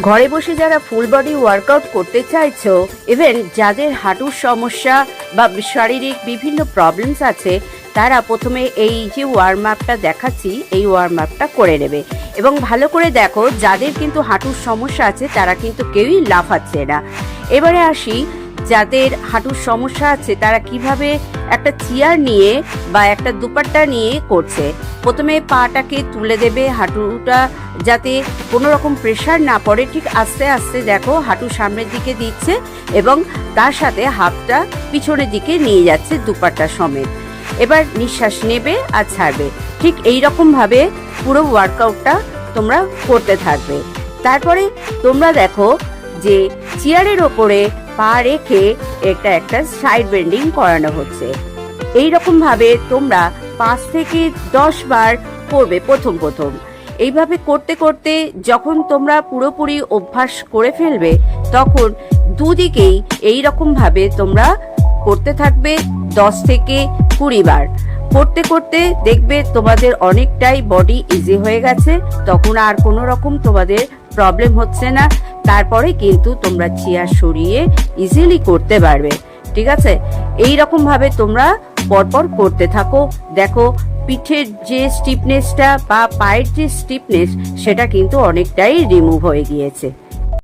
ঘরে বসে যারা ফুল বডি ওয়ার্কআউট করতে চাইছো, ইভেন যাদের হাঁটুর সমস্যা বা শারীরিক বিভিন্ন প্রবলেমস আছে, তারা প্রথমে এই যে ওয়ার্ম আপটা দেখাচ্ছি এই ওয়ার্ম আপটা করে নেবে। এবং ভালো করে দেখো, যাদের কিন্তু হাঁটুর সমস্যা আছে তারা কিন্তু কেউই লাফাচ্ছে না। এবারে আসি, যাদের হাঁটুর সমস্যা আছে তারা কিভাবে একটা চেয়ার নিয়ে বা একটা দুপাট্টা নিয়ে করছে। প্রথমে পাটাকে তুলে দেবে, হাঁটুটা যাতে কোনো রকম প্রেশার না পড়ে, ঠিক আস্তে আস্তে দেখো হাঁটু সামনের দিকে দিচ্ছে এবং তার সাথে হাতটা পিছনের দিকে নিয়ে যাচ্ছে দুপাট্টা সমেত। এবার নিঃশ্বাস নেবে আর ছাড়বে, ঠিক এই রকম ভাবে পুরো ওয়ার্কআউটটা তোমরা করতে থাকবে। তারপরে তোমরা দেখো যে চেয়ারের ওপরে পা রেখে একটা সাইড বেন্ডিং করানো হচ্ছে। এই রকম ভাবে তোমরা 5 থেকে 10 বার করবে প্রথম। এইভাবে করতে করতে যখন তোমরা পুরোপুরি অভ্যাস করে ফেলবে, তখন দুদিকেই এই রকম ভাবে তোমরা করতে থাকবে 10 থেকে 20 বার। করতে করতে দেখবে তোমাদের অনেকটাই বডি ইজি হয়ে গেছে, তখন আর কোনো রকম তোমাদের প্রবলেম হচ্ছে না। তারপরে কিন্তু তোমরা চেয়ার সরিয়ে ইজিলি করতে পারবে। ঠিক আছে, এই রকম ভাবে তোমরা পরপর করতে থাকো। দেখো পিঠের যে স্টিফনেসটা বা পায়ের যে স্টিফনেস, সেটা কিন্তু অনেকটাই রিমুভ হয়ে গিয়েছে।